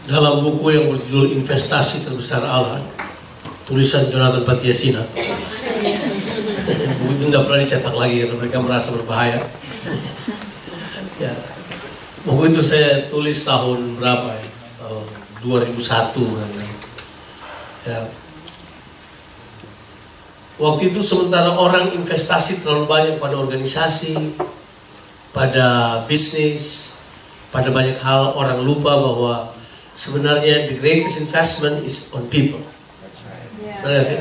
Dalam buku yang berjudul Investasi Terbesar Allah, tulisan Jonathan Patiasina, buku itu tidak pernah dicetak lagi karena mereka merasa berbahaya. Ya, buku itu saya tulis tahun berapa ya? Tahun 2001 kan. Ya. Waktu itu sementara orang investasi terlalu banyak pada organisasi, pada bisnis, pada banyak hal, orang lupa bahwa sebenarnya the greatest investment is on people. Benar sih?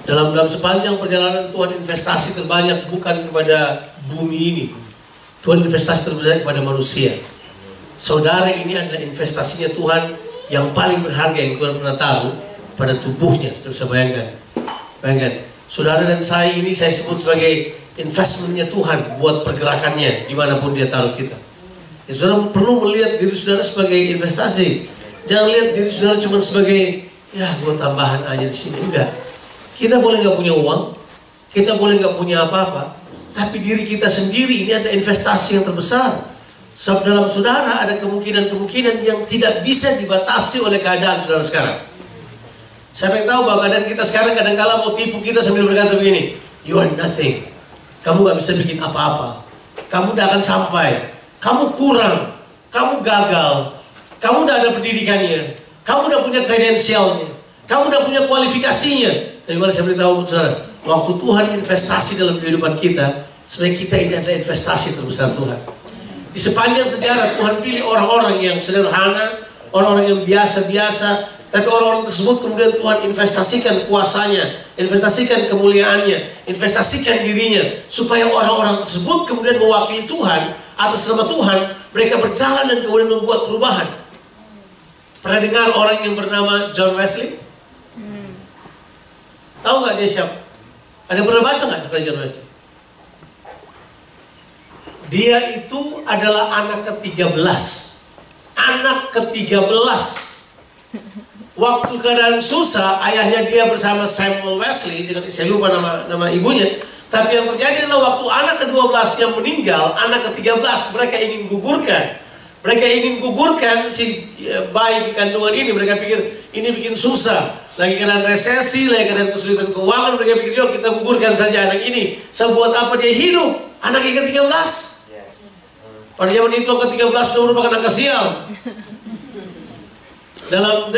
Dalam sepanjang perjalanan Tuhan investasi terbanyak bukan kepada bumi ini. Tuhan investasi terbesar kepada manusia. Saudara ini adalah investasinya Tuhan yang paling berharga yang Tuhan pernah taruh pada tubuhnya. Sudah bisa bayangkan. Bayangkan, saudara dan saya ini saya sebut sebagai investmentnya Tuhan buat pergerakannya dimanapun dia taruh kita. Ya, saudara perlu melihat diri saudara sebagai investasi. Jangan lihat diri saudara cuma sebagai ya buat tambahan aja di sini. Enggak. Kita boleh nggak punya uang, kita boleh nggak punya apa-apa, tapi diri kita sendiri ini adalah investasi yang terbesar. Sebab dalam saudara ada kemungkinan-kemungkinan yang tidak bisa dibatasi oleh keadaan saudara sekarang. Siapa yang tahu bahwa keadaan kita sekarang kadang-kala mau tipu kita sambil berkata begini, you are nothing. Kamu nggak bisa bikin apa-apa. Kamu tidak akan sampai. Kamu kurang, kamu gagal, kamu tidak ada pendidikannya, kamu tidak punya kredensialnya, kamu tidak punya kualifikasinya. Tapi mana saya beritahu saudara, waktu Tuhan investasi dalam kehidupan kita, sebenarnya kita ini adalah investasi terbesar Tuhan. Di sepanjang sejarah Tuhan pilih orang-orang yang sederhana, orang-orang yang biasa-biasa, tapi orang-orang tersebut kemudian Tuhan investasikan kuasanya, investasikan kemuliaannya, investasikan dirinya, supaya orang-orang tersebut kemudian mewakili Tuhan. Atas nama Tuhan, mereka berjalan dan kemudian membuat perubahan. Pernah dengar orang yang bernama John Wesley? Tahu nggak dia siapa? Ada yang pernah baca nggak cerita John Wesley? Dia itu adalah anak ke-13. Anak ke-13. Waktu keadaan susah, ayahnya dia bersama Samuel Wesley, saya lupa nama ibunya. Tapi yang terjadi adalah waktu anak ke-12 yang meninggal, anak ke-13 mereka ingin gugurkan. Mereka ingin gugurkan si bayi di kandungan ini. Mereka pikir ini bikin susah. Lagi keadaan resesi, lagi keadaan kesulitan keuangan. Mereka pikir yuk kita gugurkan saja anak ini. Sebuat apa dia hidup? Anak yang ke-13. Pada zaman itu ke-13 sudah merupakan angka sial. Dalam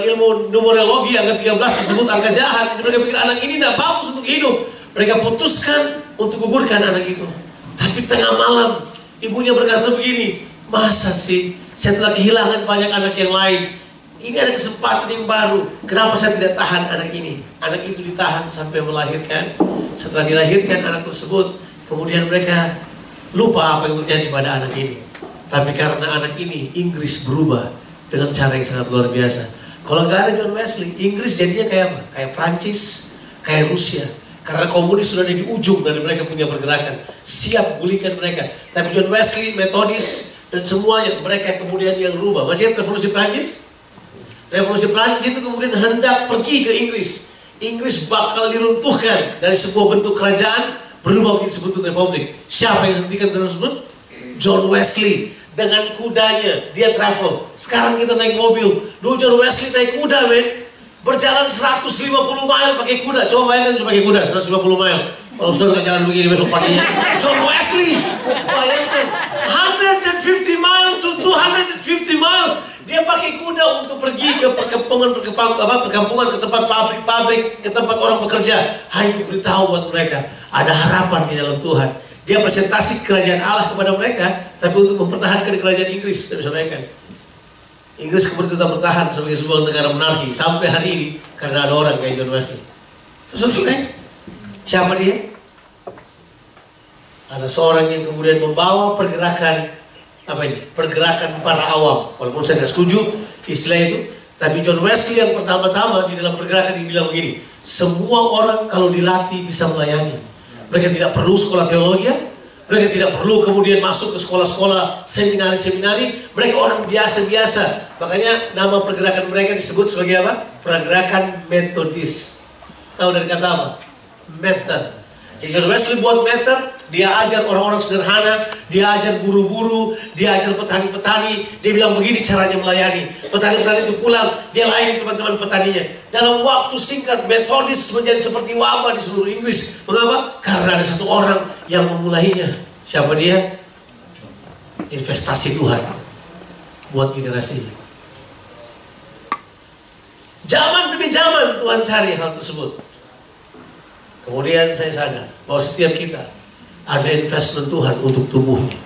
ilmu numerologi angka 13 disebut angka jahat. Jadi mereka pikir anak ini tidak bagus untuk hidup. Mereka putuskan untuk gugurkan anak itu. Tapi tengah malam ibunya berkata begini, masa sih saya telah kehilangan banyak anak yang lain. Ini ada kesempatan yang baru. Kenapa saya tidak tahan anak ini? Anak itu ditahan sampai melahirkan. Setelah dilahirkan anak tersebut, kemudian mereka lupa apa yang terjadi pada anak ini. Tapi karena anak ini, Inggris berubah dengan cara yang sangat luar biasa. Kalau nggak ada John Wesley, Inggris jadinya kayak apa? Kayak Prancis, kayak Rusia. Karena komunis sudah ada di ujung dari mereka punya pergerakan. Siap gulingkan mereka. Tapi John Wesley, Metodis, dan semuanya, mereka kemudian yang berubah. Masih ingat revolusi Prancis? Revolusi Prancis itu kemudian hendak pergi ke Inggris. Inggris bakal diruntuhkan dari sebuah bentuk kerajaan, berubah menjadi sebuah republik. Siapa yang hentikan tersebut? John Wesley. Dengan kudanya, dia travel. Sekarang kita naik mobil. Dulu John Wesley naik kuda, men. Berjalan 150 mile pakai kuda. Coba bayangkan pakai kuda 150 mile. Kalau sudah nggak jalan begini besok paginya. John Wesley, bayangkan 150 miles to 250 miles. Dia pakai kuda untuk pergi ke perkampungan ke tempat pabrik-pabrik, ke tempat orang bekerja. Hanya untuk beritahu buat mereka ada harapan di dalam Tuhan. Dia presentasi kerajaan Allah kepada mereka, tapi untuk mempertahankan kerajaan Inggris. Saya bisa bayangkan. Inggris kemudian tetap bertahan sebagai sebuah negara monarki sampai hari ini karena ada orang kayak John Wesley. Sudah. Siapa dia? Ada seorang yang kemudian membawa pergerakan pergerakan para awam. Walaupun saya tidak setuju istilah itu, tapi John Wesley yang pertama-tama di dalam pergerakan dia bilang begini, semua orang kalau dilatih bisa melayani. Mereka tidak perlu sekolah teologi, mereka tidak perlu kemudian masuk ke sekolah-sekolah seminari-seminari. Mereka orang biasa-biasa. Makanya nama pergerakan mereka disebut sebagai apa? Pergerakan Metodis. Tahu dari kata apa? Method. Jadi Wesley buat meter, dia ajar orang-orang sederhana, dia ajar guru-guru, dia ajar petani-petani, dia bilang begini caranya melayani. Petani-petani itu pulang, dia layani teman-teman petaninya. Dalam waktu singkat, metodis menjadi seperti wabah di seluruh Inggris. Mengapa? Karena ada satu orang yang memulainya. Siapa dia? Investasi Tuhan buat generasi ini. Zaman demi zaman Tuhan cari hal tersebut. Kemudian saya sadar bahwa setiap kita ada investment Tuhan untuk tubuhnya.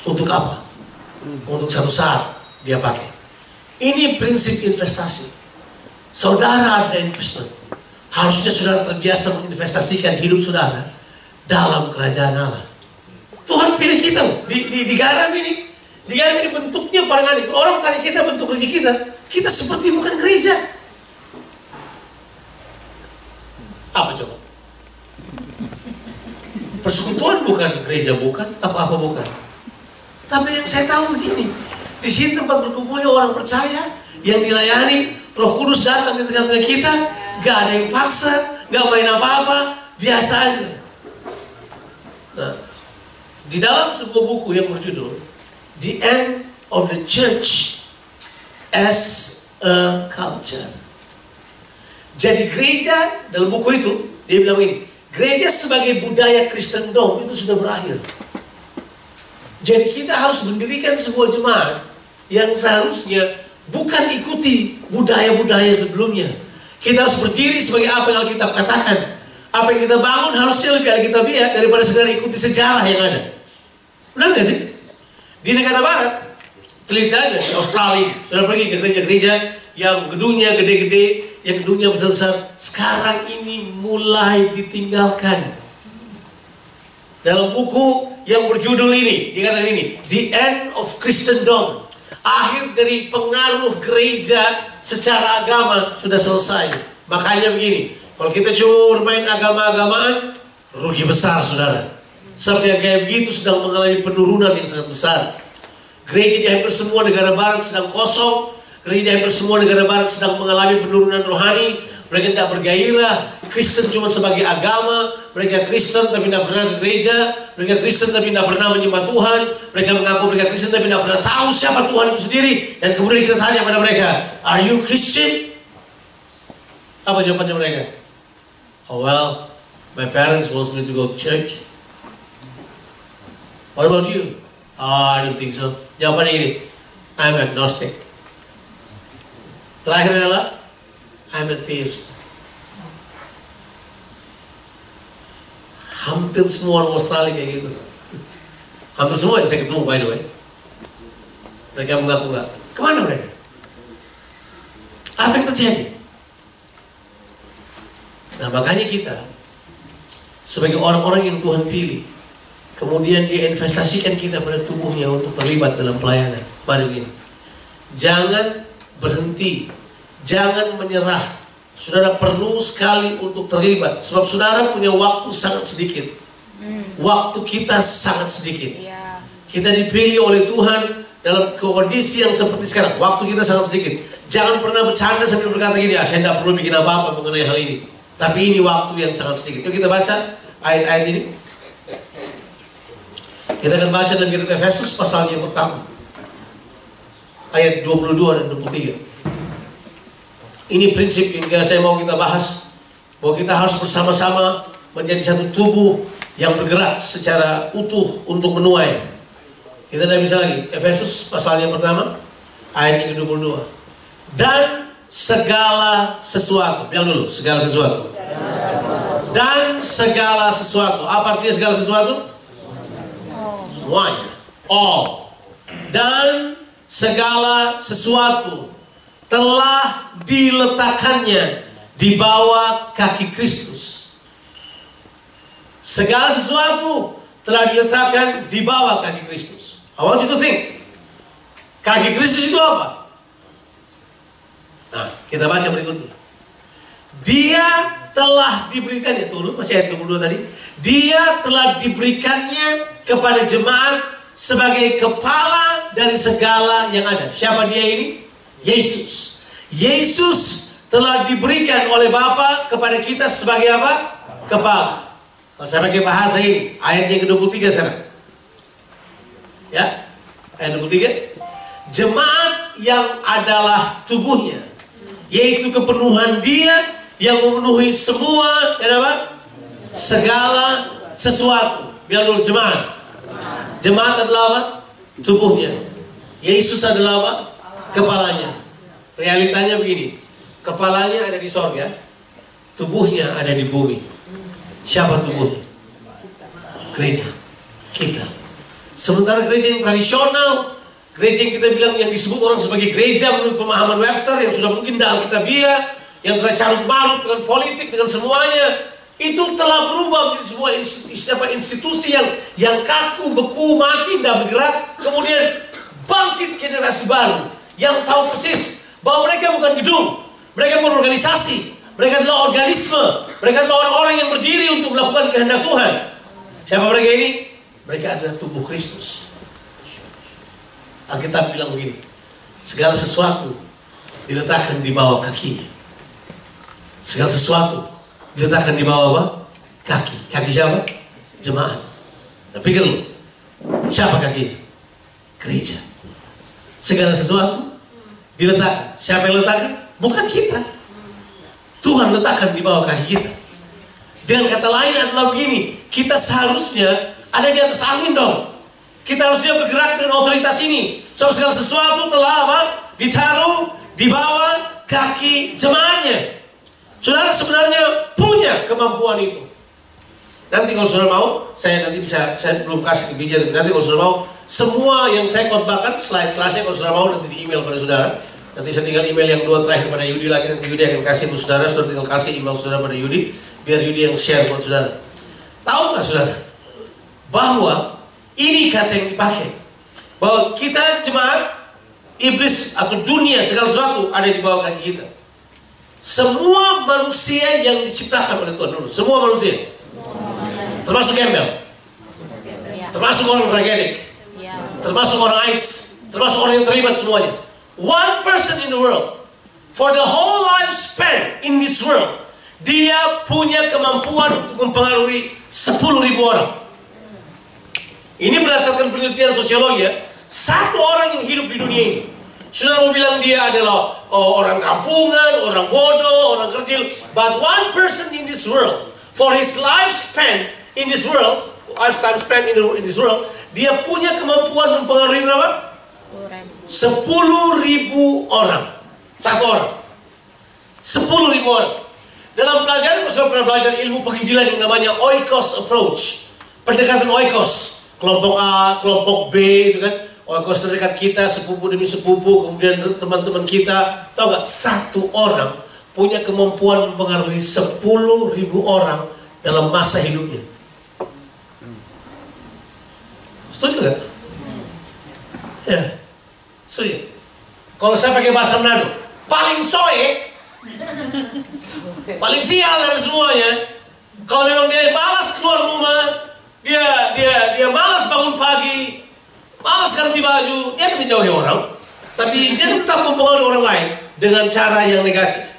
Untuk apa? Untuk satu saat dia pakai. Ini prinsip investasi. Saudara ada investment. Harusnya saudara terbiasa menginvestasikan hidup saudara dalam kerajaan Allah. Tuhan pilih kita di garam ini. Di garam ini bentuknya barangkali. Orang tanya kita bentuk gereja kita. Kita seperti bukan gereja. Apa coba? Persekutuan bukan, gereja bukan, apa-apa bukan. Tapi yang saya tahu begini, di sini tempat berkumpulnya orang percaya, yang dilayani, Roh Kudus datang di tengah-tengah kita, gak ada yang paksa, gak main apa-apa, biasa aja. Nah, di dalam sebuah buku yang berjudul The End of the Church as a Culture. Jadi gereja, dalam buku itu, dia bilang ini, gereja sebagai budaya Kristendom itu sudah berakhir. Jadi kita harus mendirikan sebuah jemaat yang seharusnya bukan ikuti budaya-budaya sebelumnya. Kita harus berdiri sebagai apa yang Alkitab katakan. Apa yang kita bangun harusnya lebih Alkitabiah daripada sekedar ikuti sejarah yang ada. Benar gak sih? Di negara barat, teliti aja, di Australia, sudah pergi ke gereja-gereja yang gedungnya gede-gede, yang gedungnya besar-besar, sekarang ini mulai ditinggalkan. Dalam buku yang berjudul ini, dikatakan ini, The End of Christendom, akhir dari pengaruh gereja secara agama sudah selesai. Makanya begini, kalau kita cuma bermain agama-agamaan, rugi besar saudara. Sebab yang kayak begitu sedang mengalami penurunan yang sangat besar. Gereja di hampir semua negara barat sedang kosong. Gereja di hampir semua negara barat sedang mengalami penurunan rohani. Mereka tidak bergairah. Kristen cuma sebagai agama. Mereka Kristen tapi tidak pernah ke gereja. Mereka Kristen tapi tidak pernah menyembah Tuhan. Mereka mengaku mereka Kristen tapi tidak pernah tahu siapa Tuhan itu sendiri. Dan kemudian kita tanya pada mereka, "Are you Christian?" Apa jawabannya mereka? "Oh well, my parents wants me to go to church." "What about you?" "I don't think so." Jawabannya ini, "I'm agnostic." Terakhir adalah, "I'm atheist." Hampir semua orang Australia kayak gitu. Hampir semua yang saya ketemu, by the way. Mereka mengaku enggak. Kemana mereka? Apa yang terjadi? Nah makanya kita sebagai orang-orang yang Tuhan pilih, kemudian dia investasikan kita pada tubuhnya untuk terlibat dalam pelayanan. Mari begini, jangan berhenti, jangan menyerah. Saudara perlu sekali untuk terlibat, sebab saudara punya waktu sangat sedikit. Waktu kita sangat sedikit. Kita dipilih oleh Tuhan dalam kondisi yang seperti sekarang. Waktu kita sangat sedikit. Jangan pernah bercanda sambil berkata gini, saya tidak perlu bikin apa-apa mengenai hal ini. Tapi ini waktu yang sangat sedikit. Yuk kita baca ayat-ayat ini. Kita akan baca dalam kitab Efesus pasal yang pertama, ayat 22 dan 23. Ini prinsip yang saya mau kita bahas, bahwa kita harus bersama-sama menjadi satu tubuh yang bergerak secara utuh untuk menuai. Kita tidak bisa lagi. Efesus pasal yang pertama, ayat yang ke-22. Dan segala sesuatu. Bilang dulu, segala sesuatu. Dan segala sesuatu. Apa artinya segala sesuatu? Semuanya. All. Dan segala sesuatu telah diletakkannya di bawah kaki Kristus. Segala sesuatu telah diletakkan di bawah kaki Kristus. I want you to think. Kaki Kristus itu apa? Nah, kita baca berikutnya. Dia telah diberikannya, tunggu masih ayat 22 tadi. Dia telah diberikannya kepada jemaat sebagai kepala dari segala yang ada. Siapa dia ini? Yesus. Yesus telah diberikan oleh Bapa kepada kita sebagai apa? Kepala. Kalau saya pakai bahasa ini, ayat yang ke-23 sekarang. Ya, ayat 23. Jemaat yang adalah tubuhnya, yaitu kepenuhan Dia yang memenuhi semua, apa? Segala sesuatu. Biar dulu jemaat. Jemaat adalah apa? Tubuhnya. Yesus adalah apa? Kepalanya. Realitanya begini, kepalanya ada di sorga, tubuhnya ada di bumi. Siapa tubuhnya? Gereja, kita. Sementara gereja yang tradisional, gereja yang kita bilang yang disebut orang sebagai gereja menurut pemahaman Webster, yang sudah mungkin dalam Alkitabiah, yang telah carut marut dengan politik, dengan semuanya, itu telah berubah menjadi sebuah institusi yang kaku, beku, mati, tidak bergerak. Kemudian bangkit generasi baru yang tahu persis bahwa mereka bukan gedung, mereka bukan organisasi, mereka adalah organisme, mereka adalah orang-orang yang berdiri untuk melakukan kehendak Tuhan. Siapa mereka ini? Mereka adalah tubuh Kristus. Alkitab bilang begini, segala sesuatu diletakkan di bawah kakinya. Segala sesuatu diletakkan di bawah apa? Kaki. Kaki siapa? Jemaat. Nah, pikir lu, siapa kakinya? Gereja. Segala sesuatu diletakkan. Siapa yang letakkan? Bukan kita. Tuhan letakkan di bawah kaki kita. Dengan kata lain adalah begini, kita seharusnya ada di atas angin dong. Kita harusnya bergerak dengan otoritas ini. So, segala sesuatu telah apa? Ditaruh di bawah kaki jemaatnya. Saudara sebenarnya punya kemampuan itu. Nanti kalau saudara mau, saya belum kasih ke Bija, tapi nanti kalau saudara mau, semua yang saya khotbahkan, slide-slide-nya kalau saudara mau nanti di email pada saudara. Nanti saya tinggal email yang 2 terakhir pada Yudi lagi, nanti Yudi akan kasih untuk saudara. Saudara tinggal kasih email saudara pada Yudi, biar Yudi yang share buat saudara. Tahu nggak saudara, bahwa ini kata yang dipakai, bahwa kita jemaat, iblis atau dunia segala sesuatu ada di bawah kaki kita. Semua manusia yang diciptakan oleh Tuhan dulu, semua manusia, termasuk gembel, termasuk orang tragedic, termasuk orang AIDS, termasuk orang yang terlibat semuanya. One person in the world, for the whole lifespan in this world, dia punya kemampuan untuk mempengaruhi 10.000 orang. Ini berdasarkan penelitian sosiologi ya. Satu orang yang hidup di dunia ini, saudara mau bilang dia adalah orang kampungan, orang bodoh, orang kerdil, but one person in this world, for his lifespan in this world, lifetime span in this world, dia punya kemampuan mempengaruhi berapa? 10.000 orang. Satu orang. 10.000 orang. Dalam pelajaran, saya pernah belajar ilmu penginjilan yang namanya oikos approach. Pendekatan oikos. Kelompok A, kelompok B, itu kan. Oikos terdekat kita, sepupu demi sepupu, kemudian teman-teman kita. Tahu gak? Satu orang punya kemampuan mempengaruhi 10.000 orang dalam masa hidupnya. Setuju gak? Ya. Setuju. Kalau saya pakai bahasa Manado, paling soe, paling sial dari semuanya. Kalau memang dia malas keluar rumah, dia malas bangun pagi, malas ganti baju, dia akan dijauhi orang. Tapi dia tetap mempengaruhi orang lain dengan cara yang negatif.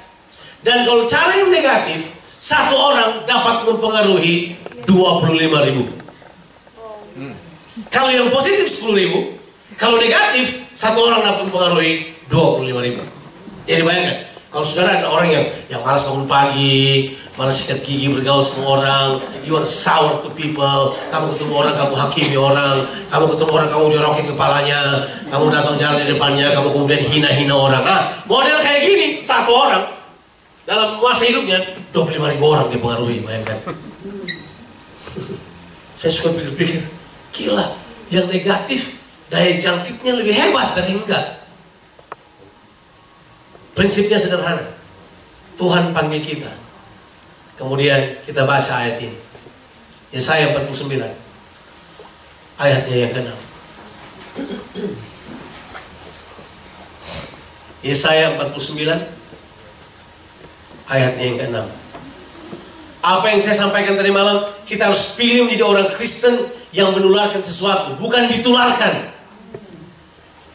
Dan kalau cara yang negatif, satu orang dapat mempengaruhi 25.000. Kalau yang positif 10.000, kalau negatif satu orang dapat mempengaruhi 25.000. Jadi bayangkan, kalau saudara ada orang yang malas bangun pagi, malas sikat gigi, bergaul sama orang, you are sour to people, kamu ketemu orang, kamu hakimi orang, kamu ketemu orang, kamu jorokin kepalanya, kamu datang jalan di depannya, kamu kemudian hina-hina orang. Nah, model kayak gini, satu orang dalam masa hidupnya 25.000 orang dipengaruhi, bayangkan. Saya suka pikir-pikir, gila, yang negatif daya jangkitnya lebih hebat dari enggak. Prinsipnya sederhana. Tuhan panggil kita. Kemudian kita baca ayat ini. Yesaya 49. Ayatnya yang ke-6. Yesaya 49. Ayatnya yang ke-6. Apa yang saya sampaikan tadi malam, kita harus pilih menjadi orang Kristen yang menularkan sesuatu, bukan ditularkan.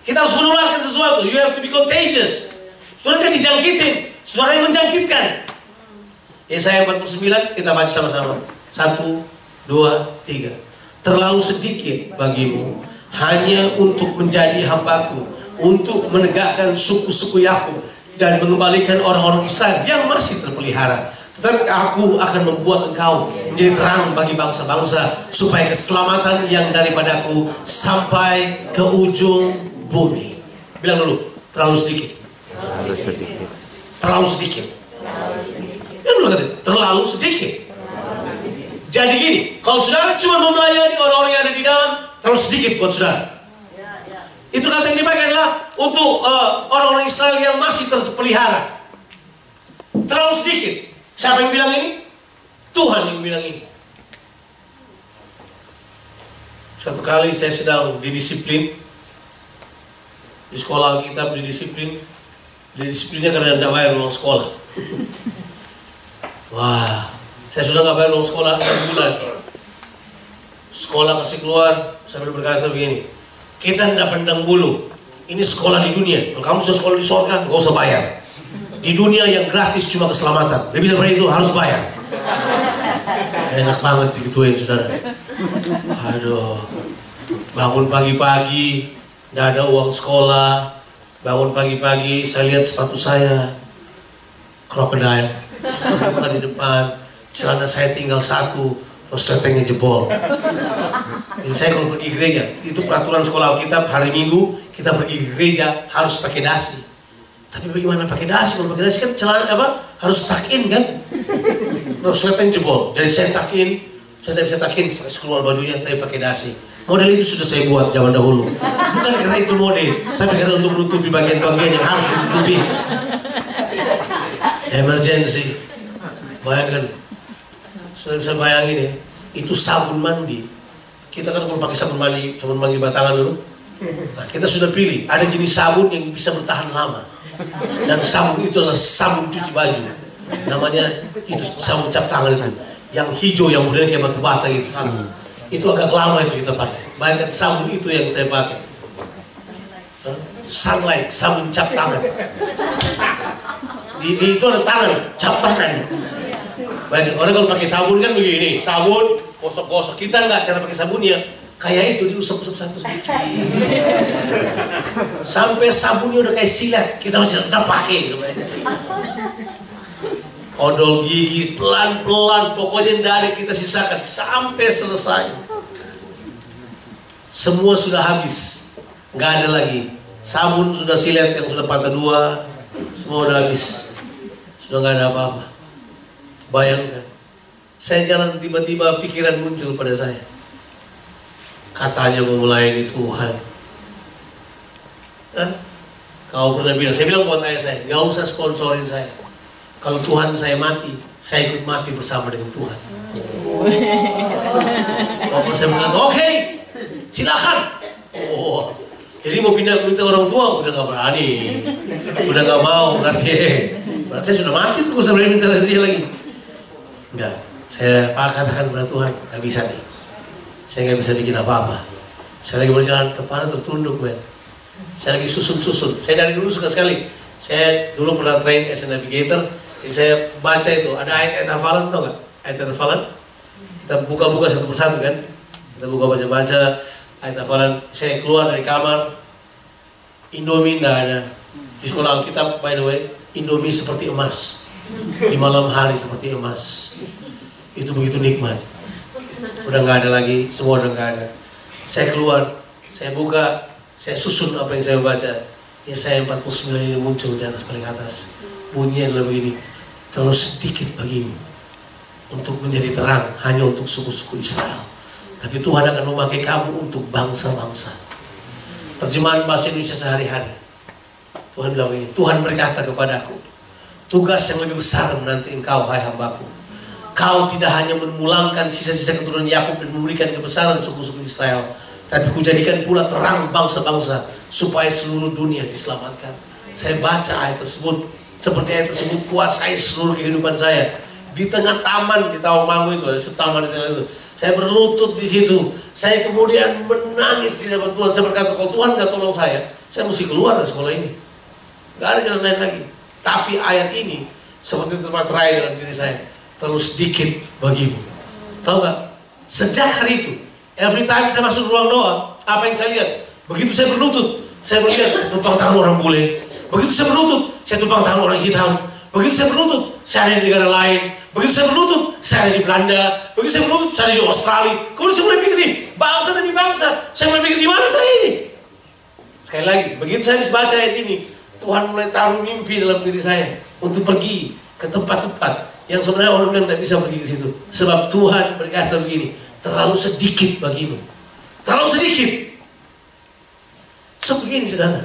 Kita harus menularkan sesuatu. You have to be contagious. Saudara kan dijangkitin, saudara yang menjangkitkan. Yesaya 49, kita baca sama-sama. 1, 2, 3. Terlalu sedikit bagimu hanya untuk menjadi hambaku, untuk menegakkan suku-suku Yakub dan mengembalikan orang-orang Israel yang masih terpelihara. Tetapi aku akan membuat engkau menjadi terang bagi bangsa-bangsa, supaya keselamatan yang daripadaku sampai ke ujung bumi. Bilang dulu, terlalu sedikit. Terlalu sedikit. Terlalu sedikit. Yang dulu kata, terlalu sedikit. Jadi gini, kalau saudara cuma melayani orang-orang yang ada di dalam, terlalu sedikit buat saudara. Itu kata yang dipakai adalah untuk orang-orang Israel yang masih terpelihara. Terlalu sedikit. Siapa yang bilang ini? Tuhan yang bilang ini. Satu kali saya sedang didisiplin di sekolah kita, didisiplinnya karena tidak bayar uang sekolah. Wah, saya sudah nggak bayar uang sekolah 6 bulan. Sekolah kasih keluar, saya berkata begini, kita tidak pandang bulu. Ini sekolah di dunia. Kalau kamu sudah sekolah di surga, nggak usah bayar. Di dunia yang gratis cuma keselamatan. Lebih daripada itu harus bayar. Enak banget digituin saudara. Aduh, bangun pagi-pagi, nggak ada uang sekolah. Bangun pagi-pagi, saya lihat sepatu saya krokodil, bukan di depan. Celana saya tinggal 1, terus setengnya jebol. Jadi saya kalau pergi gereja, itu peraturan sekolah Alkitab, hari Minggu kita pergi ke gereja harus pakai dasi. Tapi bagaimana pakai dasi? Kalau pakai dasi kan celana harus tuck in kan? Terus setengnya jebol. Jadi saya tuck in, saya tidak bisa tuck in, pakai keluar bajunya, tapi pakai dasi. Model itu sudah saya buat zaman dahulu. Bukan karena itu model, tapi karena untuk menutupi bagian-bagian yang harus ditutupi. Emergency. Bayangkan, sudah bisa bayangin ya, itu sabun mandi. Kita kan kalau pakai sabun mandi batangan dulu. Nah, kita sudah pilih, ada jenis sabun yang bisa bertahan lama. Dan sabun itu adalah sabun cuci baju. Namanya itu sabun cap tangan itu. Yang hijau yang modelnya kayak batu bata gitu. Itu agak lama itu kita pakai. Bayangkan sabun itu yang saya pakai. Sunlight, sabun cap tangan. Di itu ada tangan, cap tangan. Bayangkan orang kalau pakai sabun kan begini, sabun gosok-gosok. Kita enggak, cara pakai sabunnya kayak itu, diusap-usap satu sedikit. Sampai sabunnya udah kayak silat, kita masih tetap pakai gitu. Odol gigi pelan-pelan, pokoknya tidak ada kita sisakan sampai selesai. Semua sudah habis, nggak ada lagi. Sabun sudah silet yang sudah patah 2, semua sudah habis, sudah nggak ada apa-apa. Bayangkan, saya jalan tiba-tiba pikiran muncul pada saya. Katanya mau melayani Tuhan. Kau pernah bilang, saya bilang buat ayah saya, nggak usah sponsorin saya. Kalau Tuhan saya mati, saya ikut mati bersama dengan Tuhan. Waktu saya berkata, oke, silakan. Oh, jadi mau pindah minta orang tua, udah nggak berani, udah nggak mau, berarti saya sudah mati tuh, saya berani minta dia lagi. Enggak, saya katakan kepada Tuhan, nggak bisa nih, saya nggak bisa bikin apa-apa. Saya lagi berjalan, kepala tertunduk, men. Saya lagi susun-susun. Saya dari dulu suka sekali. Saya dulu pernah train as a navigator. Jadi saya baca itu, ada ayat-ayat hafalan, tau gak? Ayat hafalan, kita buka-buka satu persatu kan. Kita buka baca-baca ayat hafalan. Saya keluar dari kamar, Indomie gak ada. Di sekolah Alkitab, by the way, Indomie seperti emas. Di malam hari seperti emas. Itu begitu nikmat. Udah gak ada lagi, semua udah gak ada. Saya keluar, saya buka, saya susun apa yang saya baca. Ya saya 49 ini muncul di atas, paling atas. Bunyinya adalah begini, terlalu sedikit bagimu untuk menjadi terang hanya untuk suku-suku Israel. Tapi Tuhan akan memakai kamu untuk bangsa-bangsa. Terjemahan bahasa Indonesia sehari-hari. Tuhan bilang begini, Tuhan berkata kepadaku, tugas yang lebih besar menanti engkau, hai hambaku. Kau tidak hanya memulangkan sisa-sisa keturunan Yakub dan memberikan kebesaran suku-suku Israel, tapi kujadikan pula terang bangsa-bangsa supaya seluruh dunia diselamatkan. Saya baca ayat tersebut, seperti ayat tersebut kuasai seluruh kehidupan saya. Di tengah taman di Tawangmangu itu, ada taman di tengah itu. Saya berlutut di situ. Saya kemudian menangis di depan Tuhan. Saya berkata, kalau Tuhan nggak tolong saya mesti keluar dari sekolah ini. Nggak ada jalan lain lagi. Tapi ayat ini seperti termaterai dalam diri saya. Terlalu sedikit bagimu. Tahu nggak? Sejak hari itu, every time saya masuk ruang doa, apa yang saya lihat? Begitu saya berlutut, saya melihat tumpang tangan orang bule. Begitu saya berlutut, saya tumpang tangan orang hitam. Begitu saya berlutut, saya ada di negara lain. Begitu saya berlutut, saya ada di Belanda. Begitu saya berlutut, saya ada di Australia. Kemudian saya mulai pikir nih, bangsa demi bangsa. Saya mulai pikir, di mana saya ini? Sekali lagi, begitu saya baca ayat ini, Tuhan mulai taruh mimpi dalam diri saya untuk pergi ke tempat-tempat yang sebenarnya orang bilang tidak bisa pergi ke situ. Sebab Tuhan berkata begini, terlalu sedikit bagimu. Terlalu sedikit. So begini saudara,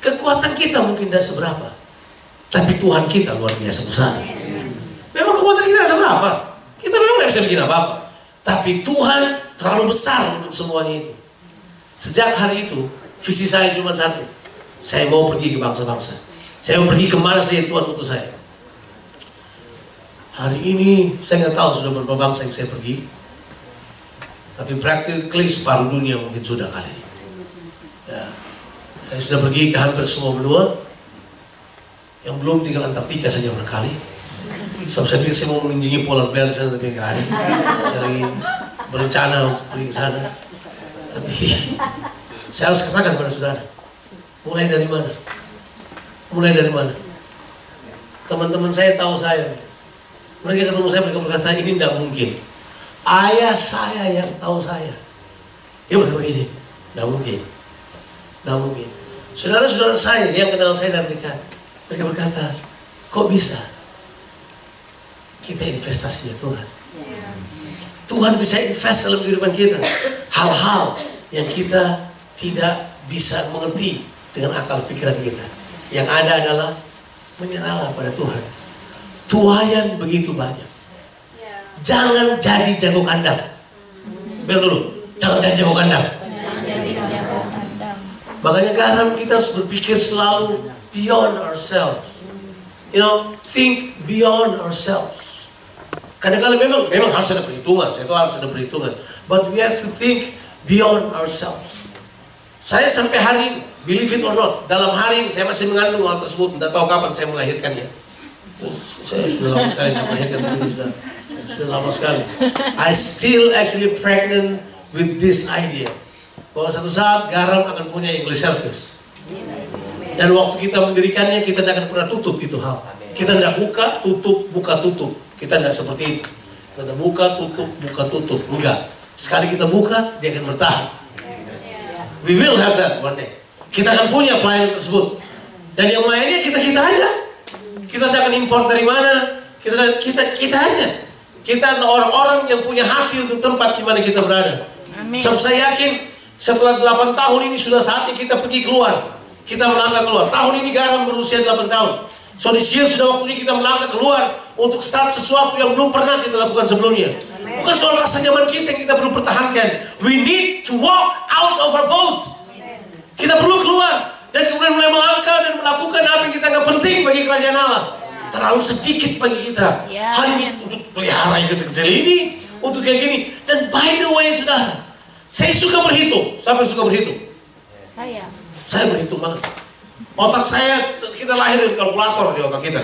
kekuatan kita mungkin tidak seberapa, tapi Tuhan kita luar biasa besar. Memang kekuatan kita tidak seberapa, kita memang tidak bisa bikin apa-apa, tapi Tuhan terlalu besar untuk semuanya itu. Sejak hari itu, visi saya cuma satu, saya mau pergi ke bangsa-bangsa. Saya mau pergi kemana saja Tuhan utus saya. Hari ini saya nggak tahu sudah berapa bangsa yang saya pergi, tapi practically separuh dunia mungkin sudah kali ini. Ya, saya sudah pergi ke hampir semua benua. Yang belum tinggal Antartika saja berkali. So, saya pikir saya mau mengunjungi Polar Bear di sana, tapi nggak ada. Saya lagi berencana untuk pergi ke sana. Tapi saya harus katakan pada saudara, mulai dari mana? Mulai dari mana? Teman-teman saya tahu saya. Mereka ketemu saya, mereka berkata, ini tidak mungkin. Ayah saya yang tahu saya. Dia berkata gini, tidak mungkin. Tidak mungkin. Saudara-saudara saya yang kenal saya dari dekat, mereka berkata, kok bisa? Kita investasinya Tuhan. Tuhan bisa invest dalam kehidupan kita. Hal-hal yang kita tidak bisa mengerti dengan akal pikiran kita. Yang ada adalah menyerahlah pada Tuhan. Tuayan begitu banyak. Jangan jadi jago kandang. Biar dulu, jangan jadi jago kandang. Makanya kadang kita harus berpikir selalu beyond ourselves. You know, think beyond ourselves. Kadang-kadang memang harus ada perhitungan. Saya tahu harus ada perhitungan. But we have to think beyond ourselves. Saya sampai hari ini, believe it or not, dalam hari ini saya masih mengandung hal tersebut. Tidak tahu kapan saya melahirkannya. Saya sudah lama sekali melahirkan ini, sudah lama sekali. I still actually pregnant with this idea, bahwa satu saat garam akan punya English service. Dan waktu kita mendirikannya, kita tidak akan pernah tutup itu hal. Kita tidak buka, tutup. Kita tidak seperti itu. Kita tidak buka, tutup. Enggak. Sekali kita buka, dia akan bertahan. We will have that one day. Kita akan punya pelayanan tersebut. Dan yang lainnya kita aja. Kita tidak akan import dari mana. Kita aja. Kita adalah orang-orang yang punya hati untuk tempat di mana kita berada. So, saya yakin setelah 8 tahun ini sudah saatnya kita pergi keluar. Kita melangkah keluar. Tahun ini garam berusia 8 tahun. So this year sudah waktunya kita melangkah keluar untuk start sesuatu yang belum pernah kita lakukan sebelumnya. Bukan soal rasa nyaman kita yang kita perlu pertahankan. We need to walk out of our boat. Kita perlu keluar dan kemudian mulai melangkah dan melakukan apa yang kita anggap penting bagi kerajaan Allah. Terlalu sedikit bagi kita. Hanya untuk pelihara yang kecil-kecil ini, untuk kayak gini. Dan by the way, saudara, saya suka berhitung. Siapa yang suka berhitung? Saya berhitung banget. Otak saya, kita lahir dengan kalkulator di otak kita.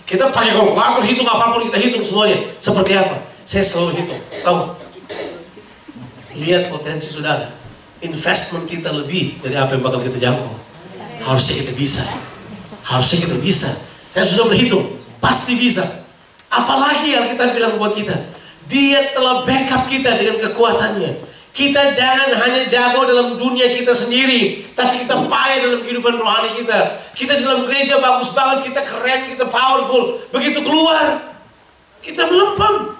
Kita pakai kalkulator, hitung apapun kita hitung semuanya. Seperti apa? Saya selalu hitung. Tahu? Lihat potensi saudara. Investment kita lebih dari apa yang bakal kita jangkau. Harusnya kita bisa. Saya sudah berhitung. Pasti bisa. Apalagi yang kita bilang buat kita. Dia telah backup kita dengan kekuatannya. Kita jangan hanya jago dalam dunia kita sendiri, tapi kita payah dalam kehidupan rohani kita. Kita dalam gereja bagus banget, kita keren, kita powerful. Begitu keluar, kita melempem.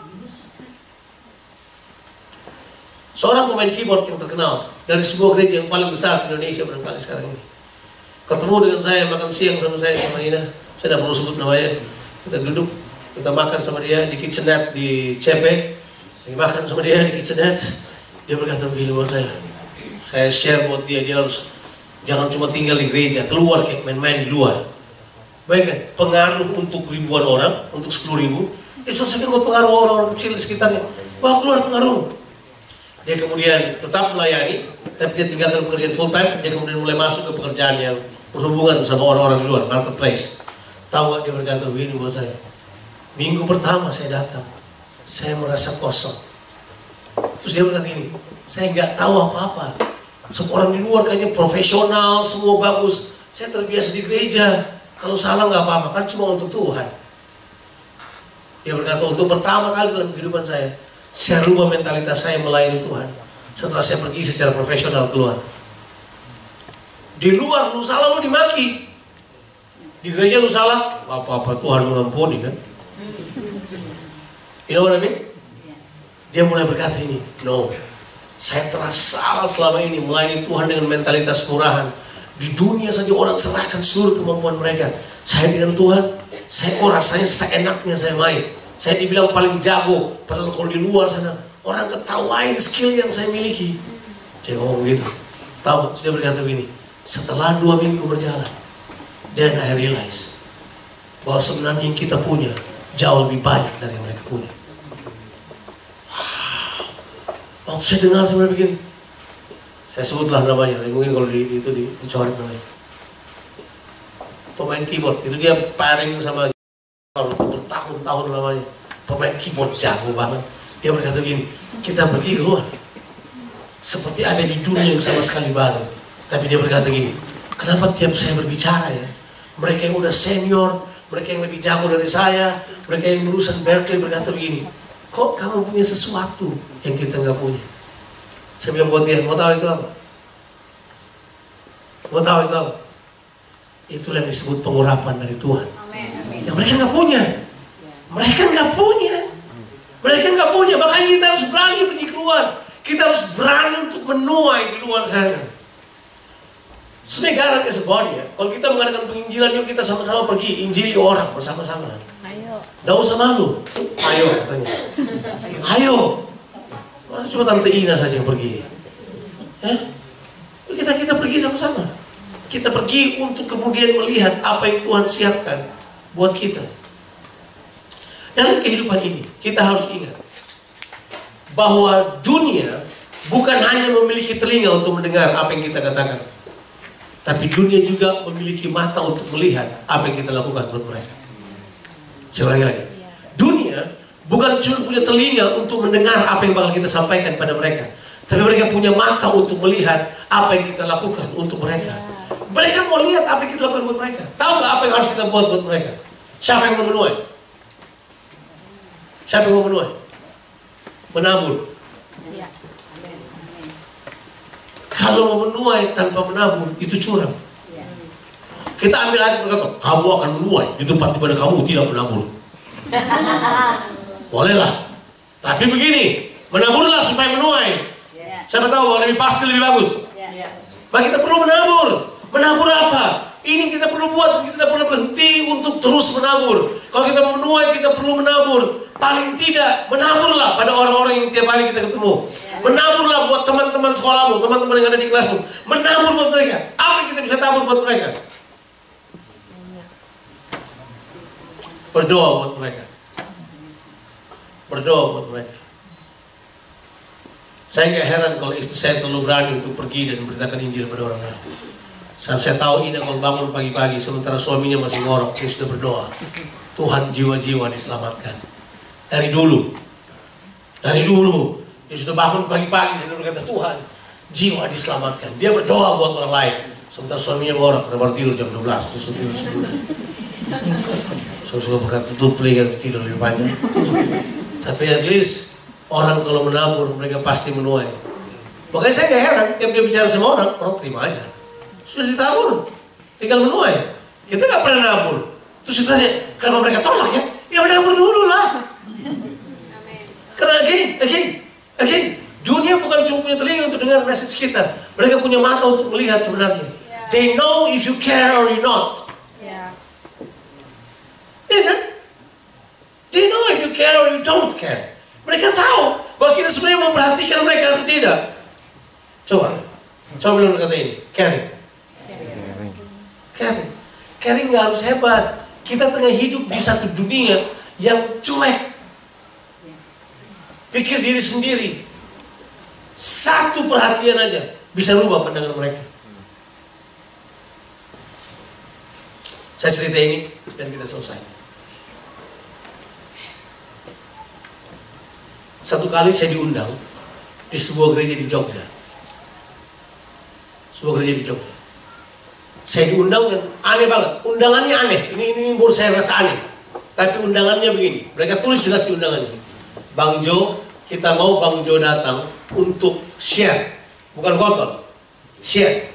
Seorang pemain keyboard yang terkenal dari sebuah gereja yang paling besar di Indonesia barangkali sekarang ini, ketemu dengan saya, makan siang sama saya sama Ina. Saya tidak perlu sebut namanya. Kita duduk, kita makan sama dia di kitchenette di CP. Makan sama dia di kitchenette. Dia berkata begini buat saya share buat dia harus jangan cuma tinggal di gereja, keluar kayak main-main di luar. Baik kan? Pengaruh untuk ribuan orang, untuk 10.000, dia selesaikan buat pengaruh orang-orang kecil di sekitarnya. Wah, keluar pengaruh. Dia kemudian tetap melayani, tapi dia tinggalkan pekerjaan full time. Dia kemudian mulai masuk ke pekerjaan yang berhubungan sama orang-orang di luar, marketplace. Tahu gak, dia berkata begini buat saya, minggu pertama saya datang, saya merasa kosong. Terus dia berkata ini, saya nggak tahu apa-apa. Semua orang di luar kayaknya profesional, semua bagus. Saya terbiasa di gereja, kalau salah nggak apa-apa, kan cuma untuk Tuhan. Dia berkata, untuk pertama kali dalam kehidupan saya rubah mentalitas saya melayani Tuhan. Setelah saya pergi secara profesional keluar. Di luar, lu salah lu dimaki. Di gereja lu salah, apa-apa Tuhan mengampuni kan. You know what I mean? Dia mulai berkata ini, no, saya telah salah selama ini melayani Tuhan dengan mentalitas murahan. Di dunia saja orang serahkan seluruh kemampuan mereka. Saya dengan Tuhan, saya kok rasanya seenaknya saya main. Saya dibilang paling jago, padahal kalau di luar sana orang ketawain skill yang saya miliki. Dia ngomong gitu. Tahu, dia berkata begini, setelah 2 minggu berjalan, then I realize bahwa sebenarnya yang kita punya jauh lebih banyak dari yang mereka punya. Waktu saya dengar saya begini, saya sebutlah namanya, mungkin kalau itu dicoret namanya. Pemain keyboard, itu dia pairing sama bertahun-tahun lamanya. Pemain keyboard jago banget. Dia berkata begini, kita pergi keluar seperti ada di dunia yang sama sekali baru. Tapi dia berkata gini, kenapa tiap saya berbicara ya, mereka yang udah senior, mereka yang lebih jago dari saya, mereka yang lulusan Berkeley berkata begini, kok kamu punya sesuatu yang kita nggak punya? Saya bilang buat dia, mau tahu itu apa? Mau tahu itu apa? Itulah yang disebut pengurapan dari Tuhan. Amen. Yang mereka nggak punya. Mereka nggak punya. Mereka nggak punya. Makanya kita harus berani pergi keluar. Kita harus berani untuk menuai di luar sana. Sebenarnya as a body ya. Kalau kita mengadakan penginjilan, yuk kita sama-sama pergi injili orang bersama-sama. Ayo. Nggak usah malu. Ayo katanya. Ayo. Masa cuma Tante Ina saja yang pergi? Kita pergi sama-sama. Kita pergi untuk kemudian melihat apa yang Tuhan siapkan buat kita. Dalam kehidupan ini, kita harus ingat bahwa dunia bukan hanya memiliki telinga untuk mendengar apa yang kita katakan, tapi dunia juga memiliki mata untuk melihat apa yang kita lakukan buat mereka. Saya ulangi lagi. Dunia bukan cuma punya telinga untuk mendengar apa yang bakal kita sampaikan pada mereka, tapi mereka punya mata untuk melihat apa yang kita lakukan untuk mereka. Mereka mau lihat apa yang kita lakukan buat mereka. Tahu nggak apa yang harus kita buat buat mereka? Siapa yang mau menuai? Siapa yang mau menuai? Menabur. Kalau mau menuai tanpa menabur, itu curang. Kita ambil aja berkata, kamu akan menuai di tempat di mana kamu tidak menabur. Bolehlah. Tapi begini, menaburlah supaya menuai. Siapa tahu bahwa lebih pasti lebih bagus. Maka kita perlu menabur. Menabur apa? Ini kita perlu buat, kita tidak perlu berhenti untuk terus menabur. Kalau kita mau menuai, kita perlu menabur. Paling tidak, menaburlah pada orang-orang yang tiap hari kita ketemu. Menaburlah buat teman-teman sekolahmu, teman-teman yang ada di kelasmu. Menabur buat mereka. Apa yang kita bisa tabur buat mereka? Berdoa buat mereka. Berdoa buat mereka. Saya nggak heran kalau istri saya terlalu berani untuk pergi dan memberitakan Injil pada orang lain. Saya tahu Ina kalau bangun pagi-pagi sementara suaminya masih ngorok, dia sudah berdoa, Tuhan jiwa-jiwa diselamatkan. Dari dulu dia sudah bangun pagi-pagi sudah berkata, Tuhan jiwa diselamatkan. Dia berdoa buat orang lain sementara suaminya ngorok, karena baru tidur jam 12 terus tidur sebulan. Suka berkata tutup telinga, tidur lebih panjang. Tapi at least orang kalau menabur mereka pasti menuai. Makanya saya nggak heran tiap dia bicara sama orang terima aja. Sudah ditabur, tinggal menuai. Kita nggak pernah nabur. Terus ditanya, karena mereka tolak ya menabur dulu lah. Karena again, dunia bukan cuma punya telinga untuk dengar message kita. Mereka punya mata untuk melihat sebenarnya. They know if you care or you not. Iya kan? They know if you care or you don't care. Mereka tahu bahwa kita sebenarnya memperhatikan mereka atau tidak. Coba bilang kata ini, caring nggak harus hebat. Kita tengah hidup di satu dunia yang cuek. Pikir diri sendiri. Satu perhatian aja bisa rubah pandangan mereka. Saya cerita ini dan kita selesai. Satu kali saya diundang di sebuah gereja di Jogja. Sebuah gereja di Jogja. Saya diundang dan aneh banget. Undangannya aneh. Ini menurut saya rasa aneh. Tapi undangannya begini. Mereka tulis jelas di undangannya. Bang Jo, kita mau Bang Jo datang untuk share. Bukan kotor. Share.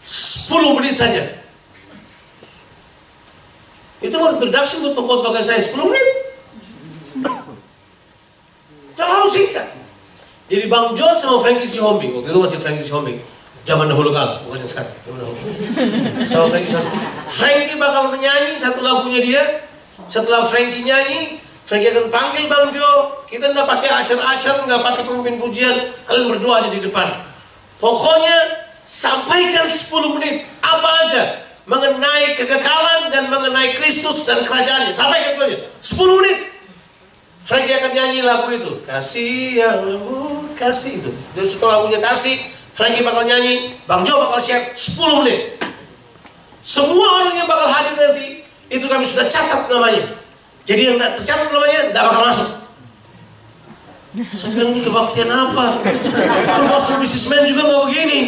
10 menit saja. Itu baru introduction untuk pengkhotbahkan saya 10 menit. Terlalu singkat. Jadi Bang Jo sama Frankie Sihombing, waktu itu masih Frankie Sihombing, zaman dahulu kala, bukan yang sekarang. Sama Frankie Sihombing. Frankie bakal menyanyi satu lagunya dia. Setelah Frankie nyanyi, Frankie akan panggil Bang Jo. Kita nggak pakai asyar-asyar, nggak pakai pemimpin pujian. Kalian berdua aja di depan. Pokoknya sampaikan 10 menit apa aja mengenai kekekalan dan mengenai Kristus dan kerajaannya. Sampaikan itu aja 10 menit. Frankie akan nyanyi lagu itu, kasih yang lembut, kasih itu. Jadi setelah lagunya kasih, Frankie bakal nyanyi, Bang Jo bakal share 10 menit. Semua orang yang bakal hadir nanti itu kami sudah catat namanya. Jadi yang tidak tercatat namanya tidak bakal masuk. Saya bilang, ini kebaktian apa? Kalau master businessman juga nggak begini.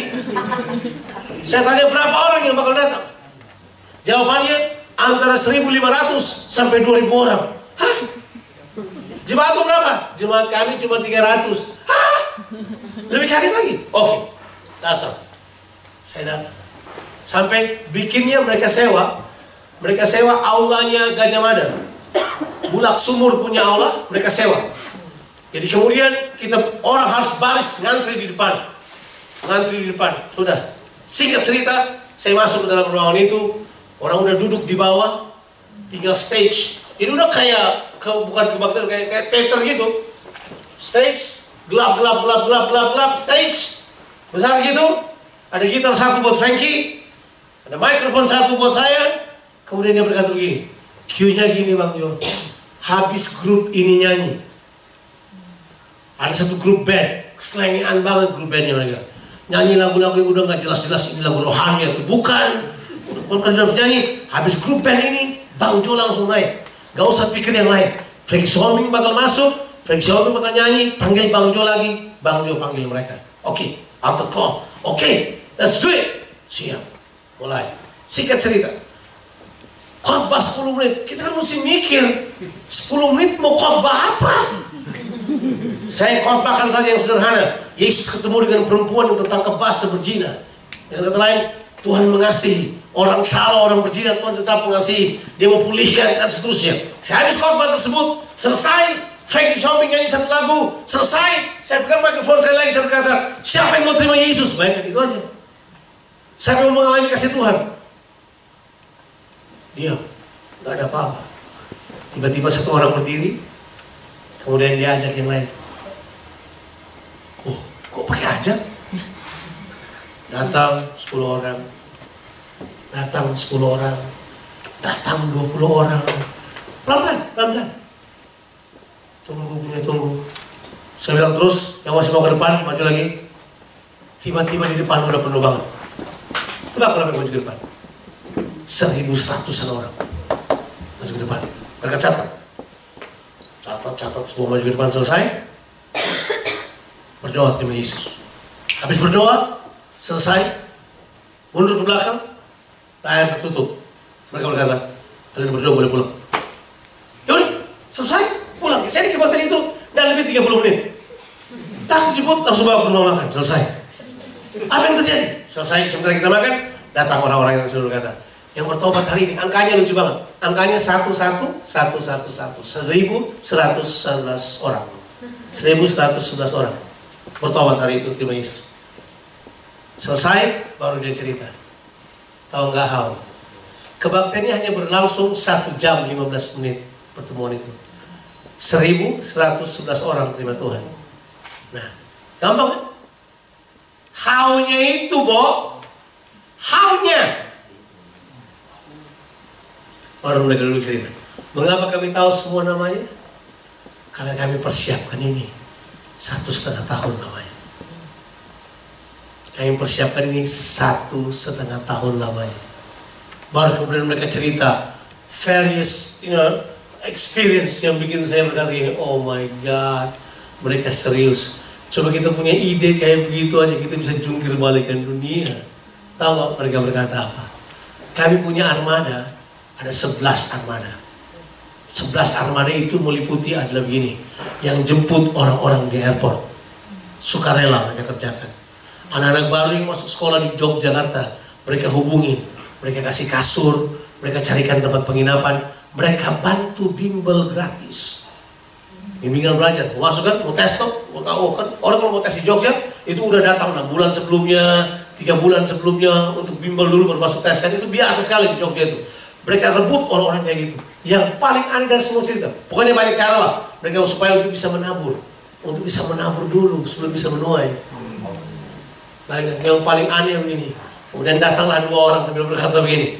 Saya tanya berapa orang yang bakal datang. Jawabannya antara 1.500 sampai 2.000 orang. Hah? Jemaat itu berapa? Jemaat kami cuma 300. Hah? Lebih kaget lagi. Oke, datang. Saya datang. Sampai bikinnya mereka sewa. Mereka sewa aulanya Gajah Mada. Bulak Sumur punya aula, mereka sewa. Jadi kemudian kita orang harus baris ngantri di depan. Ngantri di depan. Sudah. Singkat cerita, saya masuk ke dalam ruangan itu. Orang udah duduk di bawah. Tinggal stage. Ini udah kayak bukan kebaktian, kayak teater gitu. Stage, gelap, stage. Besar gitu. Ada gitar satu buat Frankie. Ada mikrofon satu buat saya. Kemudian dia berkata begini. Cue-nya gini Bang Jo. Habis grup ini nyanyi. Ada satu grup band, selengean banget grup bandnya mereka. Nyanyi lagu-lagu yang udah gak jelas-jelas, ini lagu rohani atau bukan. Bukan harus nyanyi. Habis grup band ini, Bang Jo langsung naik. Gak usah pikir yang lain. Frankie Sihombing bakal masuk, Frankie Sihombing bakal nyanyi, panggil Bang Jo lagi. Bang Jo panggil mereka. Oke, after call. Oke, let's do it. Siap, mulai. Singkat cerita. Khotbah 10 menit. Kita kan mesti mikir 10 menit mau khotbah apa? Saya khotbahkan saja yang sederhana. Yesus ketemu dengan perempuan yang tertangkap basah berzina. Dengan kata lain, Tuhan mengasihi. Orang salah, orang berzina, Tuhan tetap mengasihi. Dia mau pulihkan dan seterusnya. Saya habis khotbah tersebut, selesai. Frankie Sihombing nyanyi satu lagu, selesai. Saya pegang mikrofon saya lagi, saya berkata, siapa yang mau terima Yesus? Baik, itu aja. Saya mau mengalami kasih Tuhan. Diam, nggak ada apa-apa. Tiba-tiba satu orang berdiri, kemudian dia ajak yang lain. Oh, kok pakai ajak? Datang 10 orang, datang 10 orang, datang 20 orang. Pelan-pelan. Tunggu. Saya bilang terus, yang masih mau ke depan, maju lagi. Tiba-tiba di depan udah penuh banget. Kenapa maju ke depan? 1.100-an orang maju ke depan. Mereka catat, semua maju ke depan. Selesai, berdoa terima Yesus. Habis berdoa, selesai, mundur ke belakang, layar tertutup. Mereka berkata, kalian berdoa boleh pulang. Yaudah, selesai, pulang. Saya di kebaktian itu dan lebih 30 menit. Tak jemput, langsung bawa ke rumah makan. Selesai. Apa yang terjadi? Selesai, sebentar kita makan, datang orang-orang yang sudah berkata, yang bertobat hari ini, angkanya lucu banget. Angkanya 11111 orang. 1111 orang bertobat hari itu terima Yesus. Selesai, baru dia cerita. Tahu nggak Hal? Kebaktiannya hanya berlangsung 1 jam 15 menit pertemuan itu. 1111 orang terima Tuhan. Nah, gampang kan? How-nya itu, Bo. How-nya. Baru mereka dulu cerita. Mengapa kami tahu semua namanya? Karena kami persiapkan ini 1,5 tahun namanya. Kami persiapkan ini 1,5 tahun lamanya. Baru kemudian mereka cerita various, experience yang bikin saya berkata gini, oh my God, mereka serius. Coba kita punya ide kayak begitu aja, kita bisa jungkir balikan dunia. Tahu gak mereka berkata apa? Kami punya armada, ada 11 armada. 11 armada itu meliputi adalah begini, yang jemput orang-orang di airport. Sukarela mereka kerjakan. Anak-anak baru yang masuk sekolah di Yogyakarta, mereka hubungin, mereka kasih kasur, mereka carikan tempat penginapan, mereka bantu bimbel gratis. Bimbingan belajar, masuk kan, mau tes kan, orang kalau mau tes di Jogja, itu udah datang 6 bulan sebelumnya, 3 bulan sebelumnya, untuk bimbel dulu baru masuk tes kan, itu biasa sekali di Jogja itu. Mereka rebut orang-orang kayak gitu. Yang paling aneh dari semua cerita, pokoknya banyak cara lah, mereka supaya untuk bisa menabur dulu sebelum bisa menuai. Nah, yang paling aneh begini, kemudian datanglah 2 orang sambil berkata begini,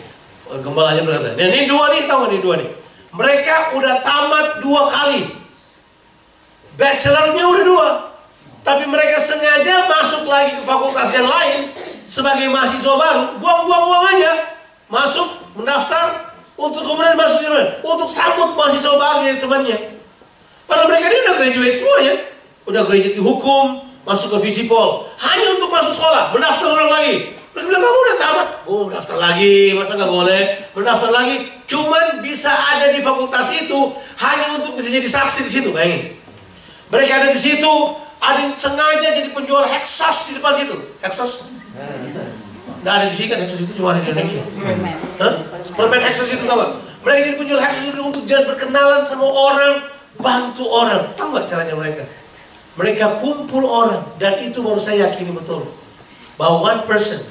gembalanya berkata, dan ini 2 nih, tahu nih 2 nih, mereka udah tamat 2 kali. Bachelornya udah 2, tapi mereka sengaja masuk lagi ke fakultas yang lain sebagai mahasiswa baru, buang-buang aja, masuk, mendaftar, untuk kemudian masuk untuk sambut mahasiswa baru dari temannya. Padahal mereka ini udah graduate semuanya, udah graduate di hukum, masuk ke Visipol, hanya untuk masuk sekolah, mendaftar ulang lagi. Mereka bilang, kamu udah tamat, mendaftar lagi, masa nggak boleh, mendaftar lagi, cuman bisa ada di fakultas itu hanya untuk bisa jadi saksi di situ, bayangin. Mereka ada di situ, ada yang sengaja jadi penjual Hexos di depan situ. Hexos? Nggak ada di sini kan, Hexos itu cuma ada di Indonesia. Permen Hexos itu tau gak? Mereka jadi penjual Hexos itu untuk jadi berkenalan sama orang, bantu orang. Tahu gak caranya mereka? Mereka kumpul orang, dan itu baru saya yakini betul, bahwa one person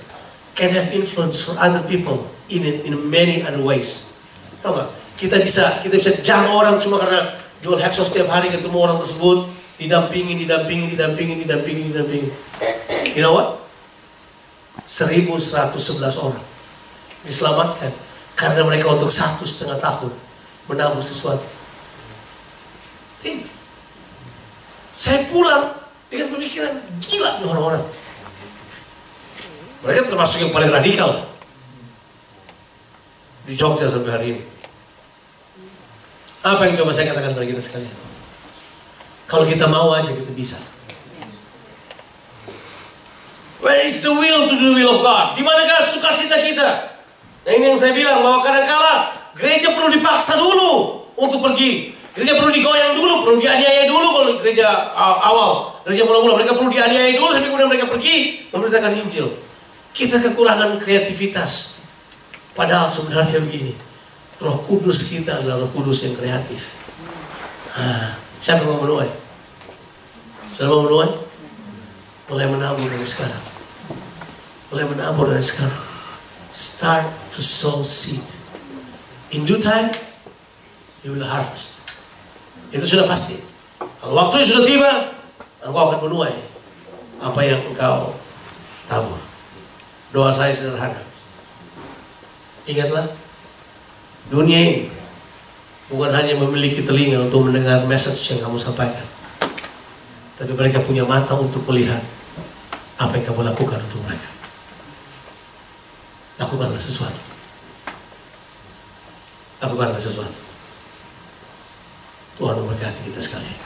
can have influence for other people in many other ways. Tahu gak? Kita bisa jam orang cuma karena jual Hexos setiap hari, ketemu orang tersebut, didampingi. You know what? 1111 orang diselamatkan karena mereka untuk 1,5 tahun menabur sesuatu. Think. Saya pulang dengan pemikiran gila nih orang-orang. Mereka termasuk yang paling radikal di Jogja sampai hari ini. Apa yang coba saya katakan pada kita sekalian? Kalau kita mau aja kita bisa. Where is the will to do the will of God? Di manakah sukacita kita? Nah, ini yang saya bilang, bahwa kadang-kala gereja perlu dipaksa dulu untuk pergi. Gereja perlu digoyang dulu, perlu dianiaya dulu. Kalau gereja awal, gereja mula-mula, mereka perlu dianiaya dulu sampai kemudian mereka pergi memberitakan Injil. Kita kekurangan kreativitas. Padahal sebenarnya begini, Roh Kudus kita adalah Roh Kudus yang kreatif. Siapa yang mau menuai? Siapa mau menuai? Mulai menabur dari sekarang. Start to sow seed. In due time, you will harvest. Itu sudah pasti. Kalau waktunya sudah tiba, engkau akan menuai apa yang engkau tabur. Doa saya sederhana. Ingatlah, dunia ini bukan hanya memiliki telinga untuk mendengar message yang kamu sampaikan, tapi mereka punya mata untuk melihat apa yang kamu lakukan untuk mereka. Lakukanlah sesuatu. Tuhan memberkati kita sekalian.